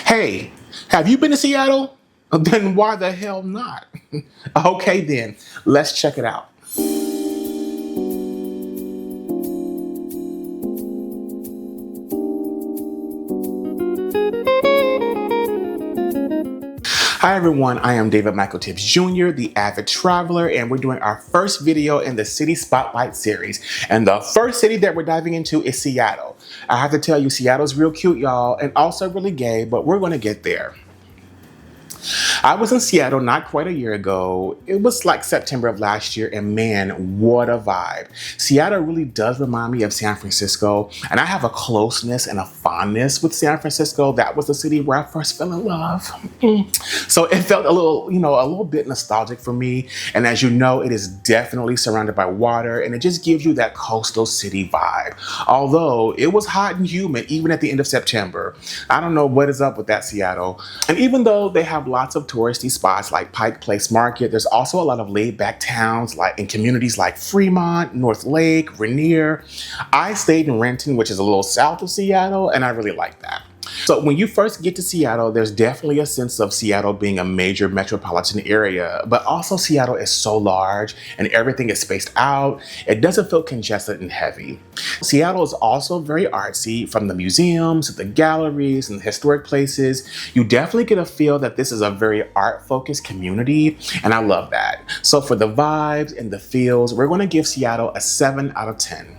Hey, have you been to Seattle? Then why the hell not? Okay, then, let's check it out. Hi everyone, I am David Tibbs Jr., the Avid Traveler, and we're doing our first video in the City Spotlight series. And the first city that we're diving into is Seattle. I have to tell you, Seattle's real cute, y'all, and also really gay, but we're gonna get there. I was in Seattle not quite a year ago. It was like September of last year, and man, what a vibe. Seattle really does remind me of San Francisco, and I have a closeness and a fondness with San Francisco. That was the city where I first fell in love. So it felt a little bit nostalgic for me. And as you know, it is definitely surrounded by water, and it just gives you that coastal city vibe. Although it was hot and humid even at the end of September. I don't know what is up with that Seattle. And even though they have lots of touristy spots like Pike Place Market, there's also a lot of laid-back towns like in communities like Fremont, North Lake, Rainier. I stayed in Renton, which is a little south of Seattle, and I really like that. So when you first get to Seattle, there's definitely a sense of Seattle being a major metropolitan area, but also Seattle is so large and everything is spaced out. It doesn't feel congested and heavy. Seattle is also very artsy, from the museums, the galleries, and the historic places. You definitely get a feel that this is a very art-focused community, and I love that. So for the vibes and the feels, we're going to give Seattle a 7 out of 10.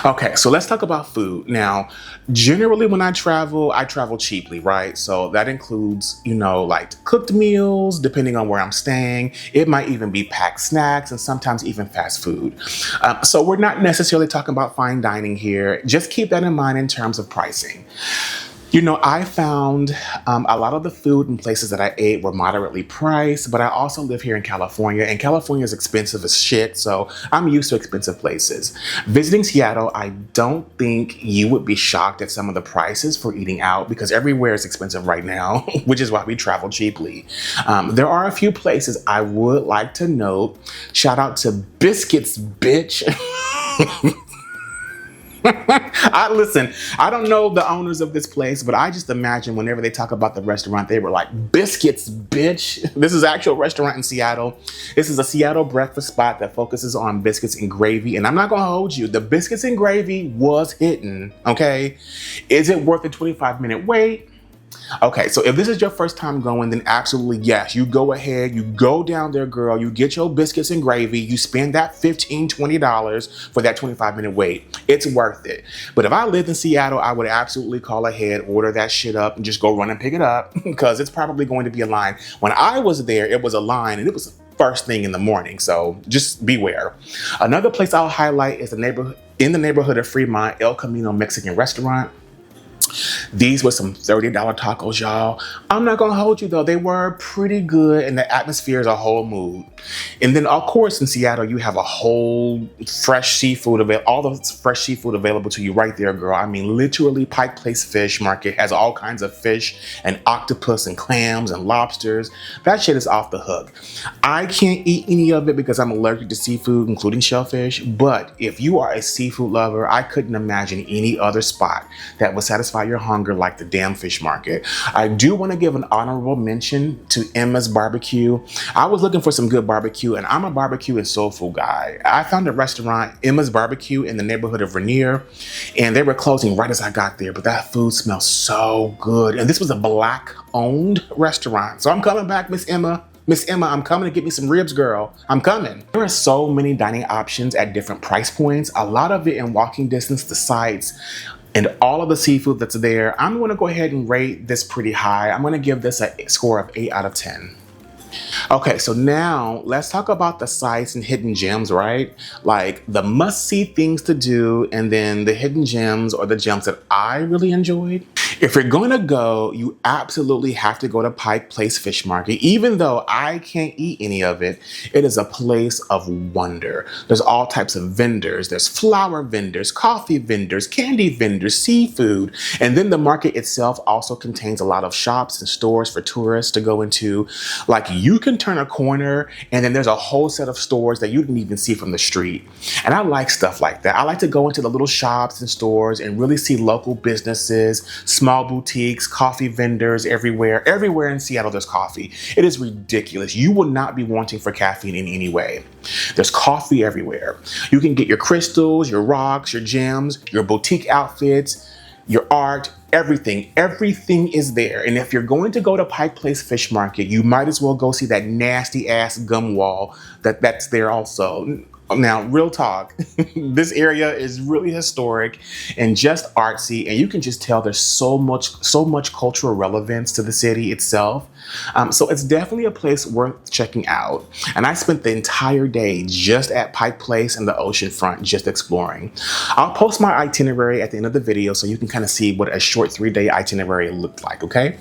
Okay, so let's talk about food. Now, generally when I travel cheaply, right? So that includes, like cooked meals, depending on where I'm staying. It might even be packed snacks and sometimes even fast food. So we're not necessarily talking about fine dining here. Just keep that in mind in terms of pricing. I found a lot of the food and places that I ate were moderately priced, but I also live here in California, and California is expensive as shit, so I'm used to expensive places. Visiting Seattle, I don't think you would be shocked at some of the prices for eating out, because everywhere is expensive right now, which is why we travel cheaply. There are a few places I would like to note. Shout out to Biscuits, bitch. Listen, I don't know the owners of this place, but I just imagine whenever they talk about the restaurant, they were like, Biscuits, bitch. This is an actual restaurant in Seattle. This is a Seattle breakfast spot that focuses on biscuits and gravy. And I'm not gonna hold you, the biscuits and gravy was hitting, okay? Is it worth a 25-minute wait? Okay, so if this is your first time going, then absolutely yes. You go ahead, you go down there, girl, you get your biscuits and gravy, you spend that $15, $20 for that 25-minute wait. It's worth it. But if I lived in Seattle, I would absolutely call ahead, order that shit up, and just go run and pick it up, because it's probably going to be a line. When I was there, it was a line, and it was the first thing in the morning, so just beware. Another place I'll highlight is in the neighborhood of Fremont, El Camino Mexican restaurant. These were some $30 tacos, y'all. I'm not gonna hold you though, they were pretty good, and the atmosphere is a whole mood. And then of course in Seattle, you have a whole fresh seafood all the fresh seafood available to you right there, girl. I mean, literally Pike Place Fish Market has all kinds of fish and octopus and clams and lobsters. That shit is off the hook. I can't eat any of it because I'm allergic to seafood, including shellfish. But if you are a seafood lover, I couldn't imagine any other spot that would satisfy your hunger like the damn fish market. I do want to give an honorable mention to Emma's Barbecue. I was looking for some good barbecue, and I'm a barbecue and soul food guy. I found a restaurant, Emma's Barbecue, in the neighborhood of Rainier, and they were closing right as I got there, but that food smells so good. And this was a Black-owned restaurant. So I'm coming back, Miss Emma. Miss Emma, I'm coming to get me some ribs, girl. I'm coming. There are so many dining options at different price points, a lot of it in walking distance to sites, and all of the seafood that's there. I'm gonna go ahead and rate this pretty high. I'm gonna give this a score of 8 out of 10. Okay, so now let's talk about the sites and hidden gems, right? Like the must-see things to do, and then the hidden gems or the gems that I really enjoyed. If you're going to go, you absolutely have to go to Pike Place Fish Market. Even though I can't eat any of it, it is a place of wonder. There's all types of vendors. There's flower vendors, coffee vendors, candy vendors, seafood. And then the market itself also contains a lot of shops and stores for tourists to go into. Like, you can can turn a corner and then there's a whole set of stores that you didn't even see from the street. And I like stuff like that. I like to go into the little shops and stores and really see local businesses, small boutiques, coffee vendors everywhere. Everywhere in Seattle there's coffee. It is ridiculous. You will not be wanting for caffeine in any way. There's coffee everywhere. You can get your crystals, your rocks, your gems, your boutique outfits, your art, everything. Everything is there. And if you're going to go to Pike Place Fish Market, you might as well go see that nasty ass gum wall that's there also. Now, real talk, this area is really historic and just artsy, and you can just tell there's so much cultural relevance to the city itself. So it's definitely a place worth checking out. And I spent the entire day just at Pike Place and the ocean front, just exploring. I'll post my itinerary at the end of the video so you can kind of see what a short 3-day itinerary looked like, okay?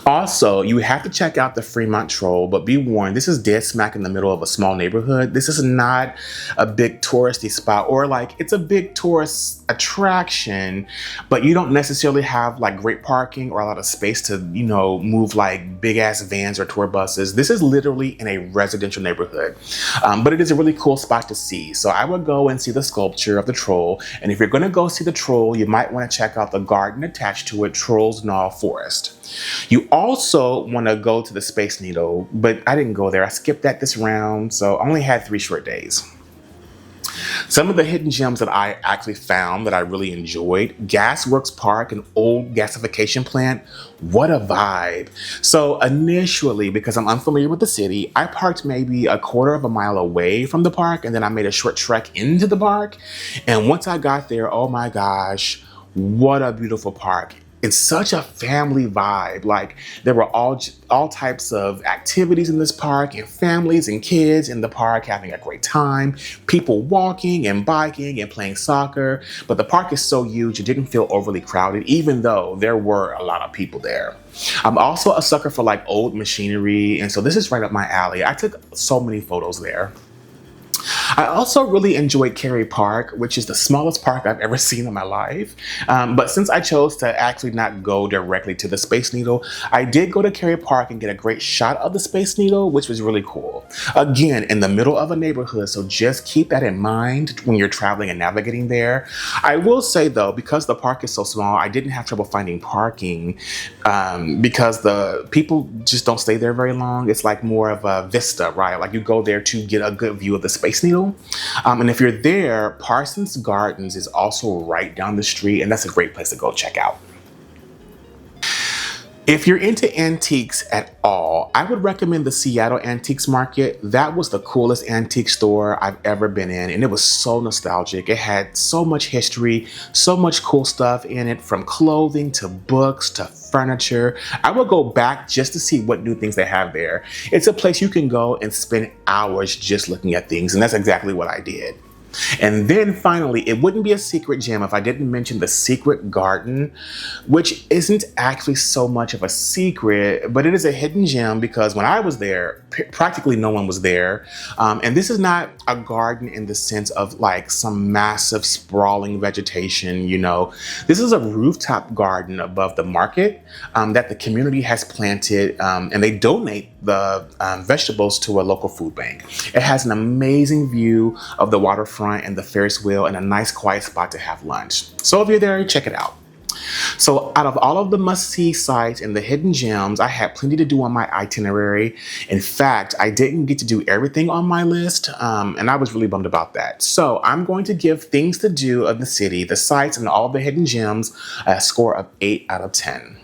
Also, you have to check out the Fremont Troll, but be warned, this is dead smack in the middle of a small neighborhood. This is not a big touristy spot, or like it's a big tourist attraction, but you don't necessarily have like great parking or a lot of space to, you know, move like big ass vans or tour buses. This is literally in a residential neighborhood, but it is a really cool spot to see. So I would go and see the sculpture of the troll. And if you're going to go see the troll, you might want to check out the garden attached to it, Troll's Knoll Forest. You also want to go to the Space Needle, but I didn't go there. I skipped that this round, so I only had 3 short days. Some of the hidden gems that I actually found that I really enjoyed: Gasworks Park, an old gasification plant. What a vibe. So initially, because I'm unfamiliar with the city, I parked maybe a quarter of a mile away from the park, and then I made a short trek into the park. And once I got there, oh my gosh, what a beautiful park. It's such a family vibe. Like, there were all types of activities in this park, and families and kids in the park having a great time, people walking and biking and playing soccer. But the park is so huge, it didn't feel overly crowded, even though there were a lot of people there. I'm also a sucker for like old machinery, and so this is right up my alley. I took so many photos there. I also really enjoyed Cary Park, which is the smallest park I've ever seen in my life. But since I chose to actually not go directly to the Space Needle, I did go to Cary Park and get a great shot of the Space Needle, which was really cool. Again, in the middle of a neighborhood, so just keep that in mind when you're traveling and navigating there. I will say though, because the park is so small, I didn't have trouble finding parking because the people just don't stay there very long. It's like more of a vista, right? Like you go there to get a good view of the Space Needle. And if you're there, Parsons Gardens is also right down the street, and that's a great place to go check out. If you're into antiques at all, I would recommend the Seattle Antiques Market. That was the coolest antique store I've ever been in, and it was so nostalgic. It had so much history, so much cool stuff in it, from clothing to books to furniture. I will go back just to see what new things they have there. It's a place you can go and spend hours just looking at things, and that's exactly what I did. And then finally, it wouldn't be a secret gem if I didn't mention the Secret Garden, which isn't actually so much of a secret, but it is a hidden gem because when I was there, practically no one was there. And this is not a garden in the sense of like some massive sprawling vegetation, you know. This is a rooftop garden above the market that the community has planted, and they donate the vegetables to a local food bank. It has an amazing view of the waterfront and the Ferris wheel, and a nice quiet spot to have lunch. So if you're there, check it out. So out of all of the must-see sites and the hidden gems, I had plenty to do on my itinerary. In fact, I didn't get to do everything on my list, and I was really bummed about that. So I'm going to give things to do of the city, the sites, and all the hidden gems a score of 8 out of 10.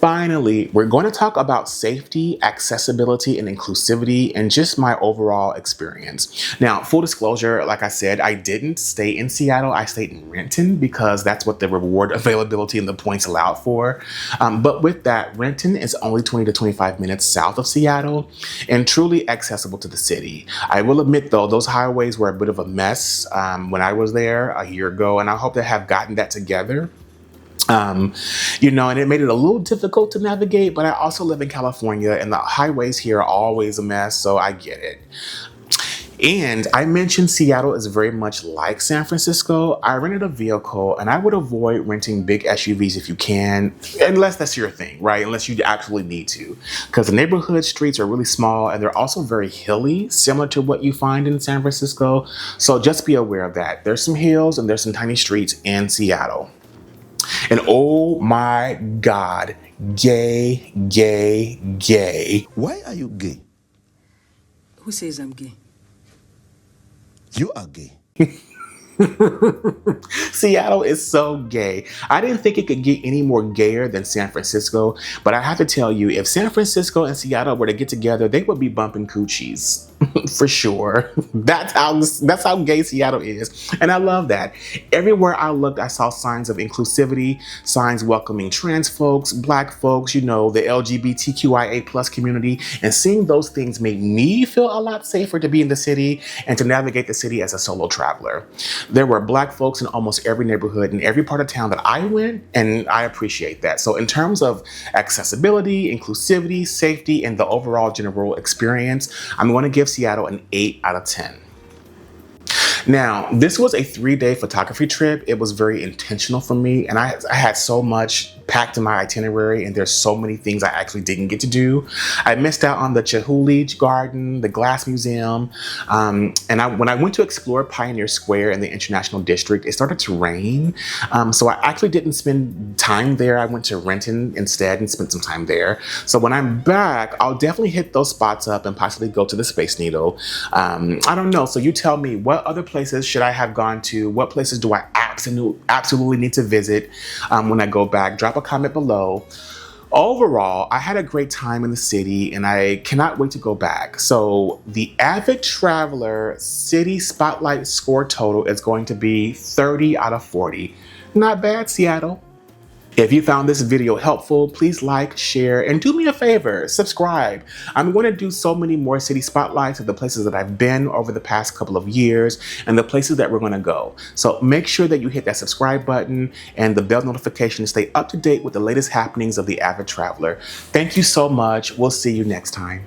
Finally, we're going to talk about safety, accessibility, and inclusivity, and just my overall experience. Now, full disclosure, like I said, I didn't stay in Seattle. I stayed in Renton because that's what the reward availability and the points allowed for. But with that, Renton is only 20 to 25 minutes south of Seattle and truly accessible to the city. I will admit, though, those highways were a bit of a mess when I was there a year ago, and I hope to have gotten that together. You know, and it made it a little difficult to navigate, but I also live in California and the highways here are always a mess, so I get it. And I mentioned Seattle is very much like San Francisco. I rented a vehicle and I would avoid renting big SUVs if you can, unless that's your thing, right? Unless you absolutely need to. Because the neighborhood streets are really small and they're also very hilly, similar to what you find in San Francisco. So just be aware of that. There's some hills and there's some tiny streets in Seattle. And oh my God, gay, gay, gay. Why are you gay? Who says I'm gay? You are gay. Seattle is so gay. I didn't think it could get any more gayer than San Francisco, but I have to tell you, if San Francisco and Seattle were to get together, they would be bumping coochies. For sure. That's how gay Seattle is. And I love that. Everywhere I looked, I saw signs of inclusivity, signs welcoming trans folks, black folks, you know, the LGBTQIA plus community. And seeing those things made me feel a lot safer to be in the city and to navigate the city as a solo traveler. There were black folks in almost every neighborhood in every part of town that I went, and I appreciate that. So in terms of accessibility, inclusivity, safety, and the overall general experience, I'm going to give Seattle an 8 out of 10. Now, this was a 3-day photography trip. It was very intentional for me, and I had so much packed in my itinerary, and there's so many things I actually didn't get to do. I missed out on the Chihuly Garden, the Glass Museum, and when I went to explore Pioneer Square in the International District, it started to rain, so I actually didn't spend time there. I went to Renton instead and spent some time there. So when I'm back, I'll definitely hit those spots up and possibly go to the Space Needle. I don't know, so you tell me, what other places should I have gone to? What places do I absolutely need to visit when I go back? Drop a comment below. Overall, I had a great time in the city and I cannot wait to go back. So the Avid Traveler City Spotlight score total is going to be 30 out of 40. Not bad, Seattle. If you found this video helpful, please like, share, and do me a favor, subscribe. I'm going to do so many more city spotlights of the places that I've been over the past couple of years and the places that we're going to go. So make sure that you hit that subscribe button and the bell notification to stay up to date with the latest happenings of the Avid Traveler. Thank you so much. We'll see you next time.